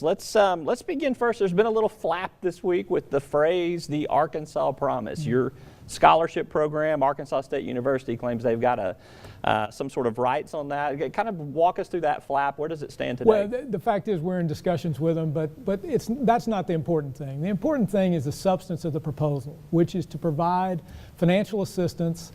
Let's begin first. There's been a little flap this week with the phrase "the Arkansas Promise." Your scholarship program, Arkansas State University, claims they've got some sort of rights on that. Kind of walk us through that flap. Where does it stand today? Well, the fact is we're in discussions with them, but that's not the important thing. The important thing is the substance of the proposal, which is to provide financial assistance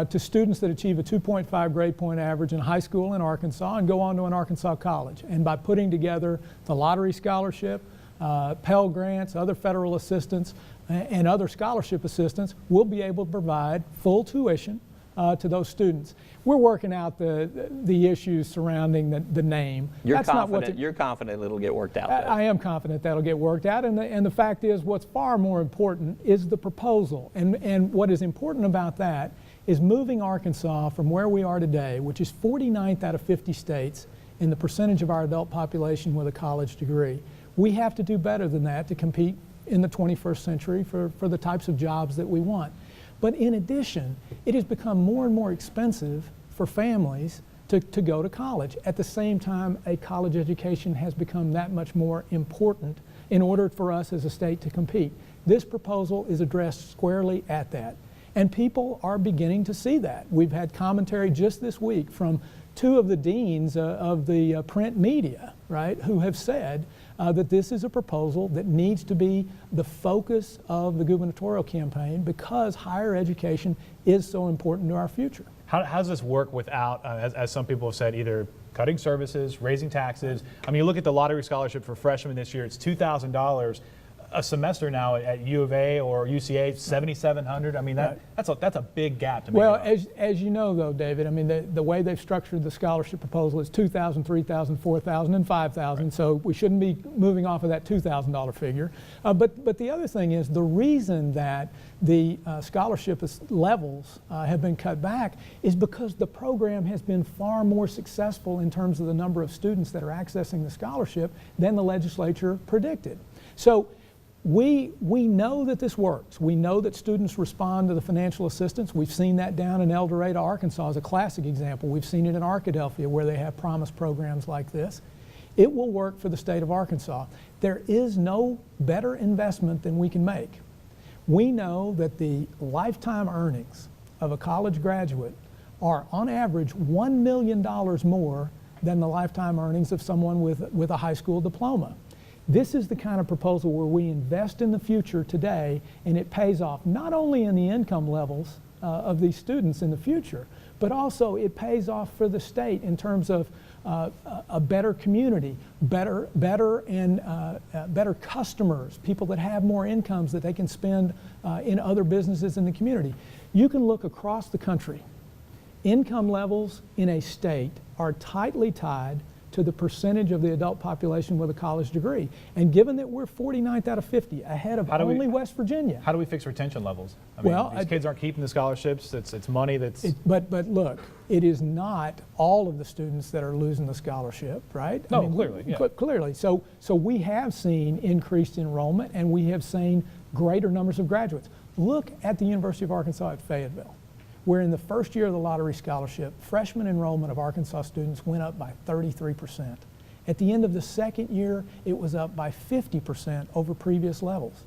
to students that achieve a 2.5 grade point average in high school in Arkansas and go on to an Arkansas college. And by putting together the lottery scholarship, Pell Grants, other federal assistance, and other scholarship assistance, we'll be able to provide full tuition to those students. We're working out the issues surrounding the name. You're confident it'll get worked out, though. I am confident that'll get worked out, and the fact is what's far more important is the proposal. And what is important about that is moving Arkansas from where we are today, which is 49th out of 50 states in the percentage of our adult population with a college degree. We have to do better than that to compete in the 21st century for the types of jobs that we want. But in addition, it has become more and more expensive for families to go to college. At the same time, a college education has become that much more important in order for us as a state to compete. This proposal is addressed squarely at that. And people are beginning to see that. We've had commentary just this week from two of the deans of the print media, right, who have said that this is a proposal that needs to be the focus of the gubernatorial campaign because higher education is so important to our future. How does this work without, as some people have said, either cutting services, raising taxes? I mean, you look at the lottery scholarship for freshmen this year, it's $2,000. A semester now at U of A or UCA, $7,700. I mean, that's a big gap to make. Well, as you know, though, David, I mean, the way they've structured the scholarship proposal is $2,000, $3,000, $4,000, and $5,000. Right. So we shouldn't be moving off of that $2,000 figure. But the other thing is the reason that the scholarship levels have been cut back is because the program has been far more successful in terms of the number of students that are accessing the scholarship than the legislature predicted. So we know that this works. We know that students respond to the financial assistance. We've seen that down in El Dorado, Arkansas as a classic example. We've seen it in Arkadelphia where they have promise programs like this. It will work for the state of Arkansas. There is no better investment than we can make. We know that the lifetime earnings of a college graduate are on average $1 million more than the lifetime earnings of someone with a high school diploma. This is the kind of proposal where we invest in the future today, and it pays off not only in the income levels of these students in the future, but also it pays off for the state in terms of a better community, better customers, people that have more incomes that they can spend in other businesses in the community. You can look across the country. Income levels in a state are tightly tied to the percentage of the adult population with a college degree. And given that we're 49th out of 50, ahead of only West Virginia. How do we fix retention levels? I mean, these kids aren't keeping the scholarships. It's money that's... But look, it is not all of the students that are losing the scholarship, right? No, clearly. Yeah. Clearly. So we have seen increased enrollment, and we have seen greater numbers of graduates. Look at the University of Arkansas at Fayetteville, where in the first year of the lottery scholarship, freshman enrollment of Arkansas students went up by 33%. At the end of the second year, it was up by 50% over previous levels.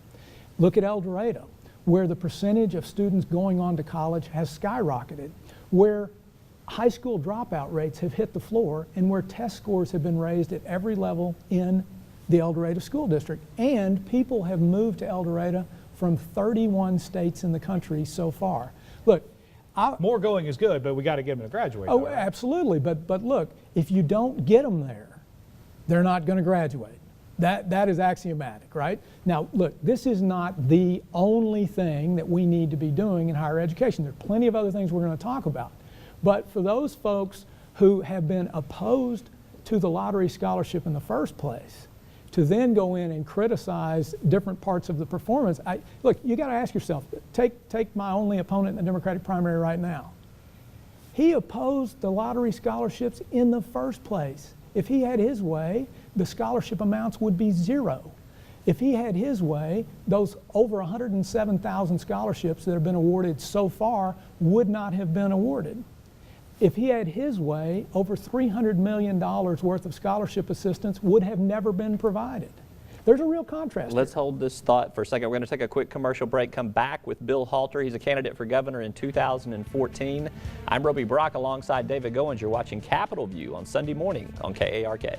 Look at El Dorado, where the percentage of students going on to college has skyrocketed, where high school dropout rates have hit the floor, and where test scores have been raised at every level in the El Dorado School District. And people have moved to El Dorado from 31 states in the country so far. Look, more going is good, but we got to get them to graduate. Oh, right? Absolutely. But look, if you don't get them there, they're not going to graduate. That is axiomatic, right? Now, look, this is not the only thing that we need to be doing in higher education. There are plenty of other things we're going to talk about. But for those folks who have been opposed to the lottery scholarship in the first place, to then go in and criticize different parts of the performance. Look, you got to ask yourself, take my only opponent in the Democratic primary right now. He opposed the lottery scholarships in the first place. If he had his way, the scholarship amounts would be zero. If he had his way, those over 107,000 scholarships that have been awarded so far would not have been awarded. If he had his way, over $300 million worth of scholarship assistance would have never been provided. There's a real contrast. Let's hold this thought for a second. We're going to take a quick commercial break, come back with Bill Halter. He's a candidate for governor in 2014. I'm Roby Brock alongside David Goins. You're watching Capitol View on Sunday morning on KARK.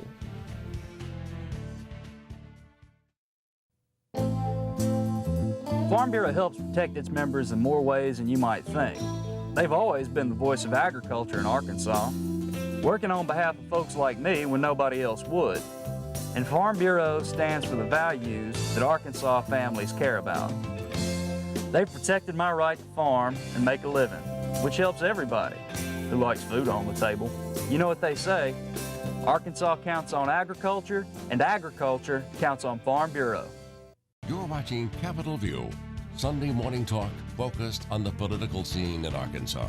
Farm Bureau helps protect its members in more ways than you might think. They've always been the voice of agriculture in Arkansas, working on behalf of folks like me when nobody else would. And Farm Bureau stands for the values that Arkansas families care about. They've protected my right to farm and make a living, which helps everybody who likes food on the table. You know what they say, Arkansas counts on agriculture, and agriculture counts on Farm Bureau. You're watching Capitol View, Sunday morning talk focused on the political scene in Arkansas.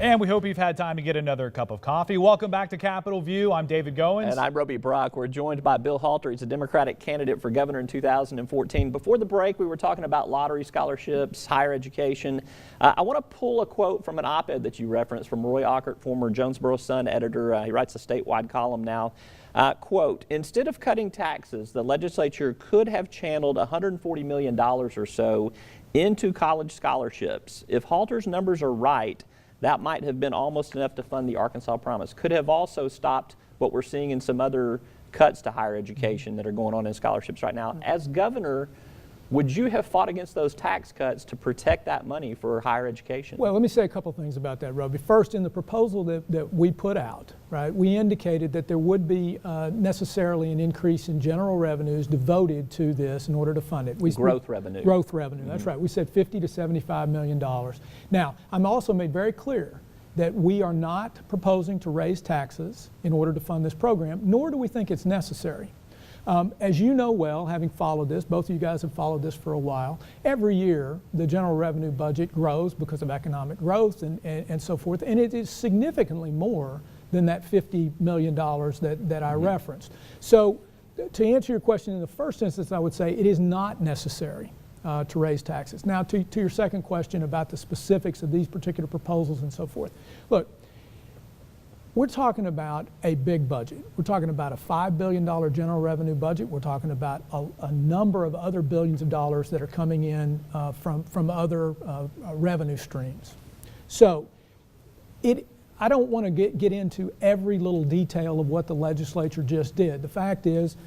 And we hope you've had time to get another cup of coffee. Welcome back to Capitol View. I'm David Goins. And I'm Roby Brock. We're joined by Bill Halter. He's a Democratic candidate for governor in 2014. Before the break, we were talking about lottery scholarships, higher education. I want to pull a quote from an op-ed that you referenced from Roy Ockert, former Jonesboro Sun editor. He writes a statewide column now. Quote, instead of cutting taxes, the legislature could have channeled $140 million or so into college scholarships. If Halter's numbers are right, that might have been almost enough to fund the Arkansas Promise. Could have also stopped what we're seeing in some other cuts to higher education that are going on in scholarships right now. As governor, would you have fought against those tax cuts to protect that money for higher education? Well, let me say a couple things about that, Roby. First, in the proposal that we put out, right, we indicated that there would be necessarily an increase in general revenues devoted to this in order to fund it. Growth revenue. Growth revenue, that's right. We said $50 to $75 million. Now, I'm also made very clear that we are not proposing to raise taxes in order to fund this program, nor do we think it's necessary. As you know well, having followed this, both of you guys have followed this for a while, every year the general revenue budget grows because of economic growth and so forth, and it is significantly more than that $50 million that I referenced. So to answer your question in the first instance, I would say it is not necessary to raise taxes. Now to your second question about the specifics of these particular proposals and so forth. Look, we're talking about a big budget. We're talking about a $5 billion general revenue budget. We're talking about a number of other billions of dollars that are coming in from other revenue streams. So I don't want to get into every little detail of what the legislature just did. The fact is,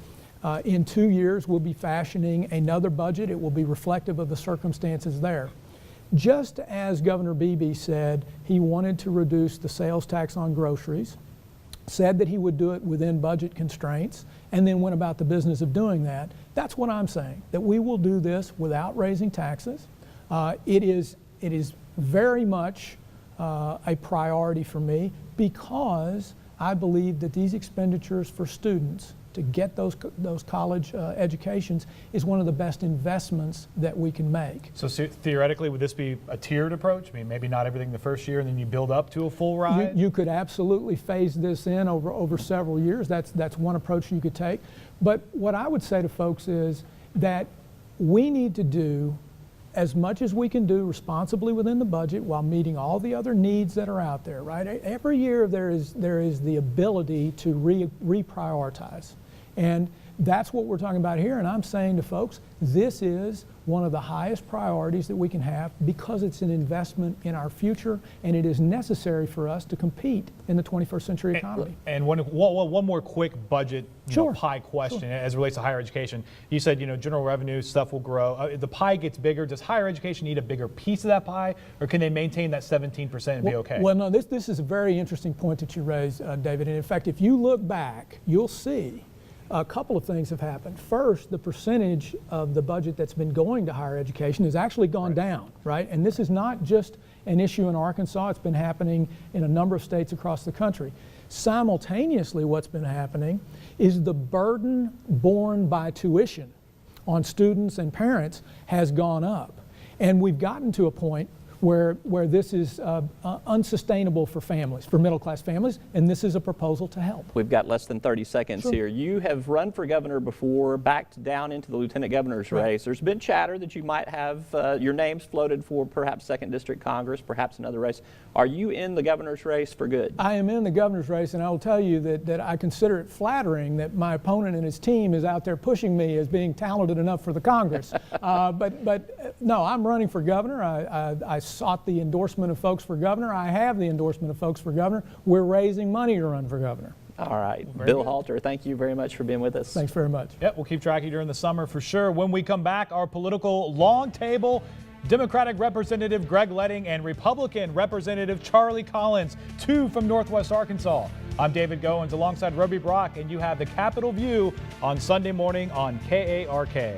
in 2 years, we'll be fashioning another budget. It will be reflective of the circumstances there. Just as Governor Beebe said he wanted to reduce the sales tax on groceries, said that he would do it within budget constraints, and then went about the business of doing that, that's what I'm saying, that we will do this without raising taxes. It is very much a priority for me because I believe that these expenditures for students to get those college educations is one of the best investments that we can make. So theoretically, would this be a tiered approach? I mean, maybe not everything the first year and then you build up to a full ride? You could absolutely phase this in over several years. That's one approach you could take. But what I would say to folks is that we need to do as much as we can do responsibly within the budget while meeting all the other needs that are out there, right? Every year there is the ability to reprioritize. And that's what we're talking about here, and I'm saying to folks, this is one of the highest priorities that we can have because it's an investment in our future, and it is necessary for us to compete in the 21st century economy. And one more quick budget pie question as it relates to higher education. You said, general revenue stuff will grow. The pie gets bigger. Does higher education need a bigger piece of that pie, or can they maintain that 17% and be okay? Well, no, this is a very interesting point that you raised, David, and in fact, if you look back, you'll see a couple of things have happened. First, the percentage of the budget that's been going to higher education has actually gone down, right? And this is not just an issue in Arkansas. It's been happening in a number of states across the country. Simultaneously, what's been happening is the burden borne by tuition on students and parents has gone up. And we've gotten to a point where this is unsustainable for families, for middle-class families, and this is a proposal to help. We've got less than 30 seconds Sure. here. You have run for governor before, backed down into the lieutenant governor's Right. race. There's been chatter that you might have your names floated for perhaps 2nd District Congress, perhaps another race. Are you in the governor's race for good? I am in the governor's race, and I will tell you that I consider it flattering that my opponent and his team is out there pushing me as being talented enough for the Congress. But no, I'm running for governor. I sought the endorsement of folks for governor. I have the endorsement of folks for governor. We're raising money to run for governor. All right. Very Bill good. Halter, thank you very much for being with us. Thanks very much. Yep, we'll keep track of you during the summer for sure. When we come back, our political long table, Democratic Representative Greg Leding and Republican Representative Charlie Collins, 2 from Northwest Arkansas. I'm David Goins alongside Roby Brock, and you have the Capitol View on Sunday morning on KARK.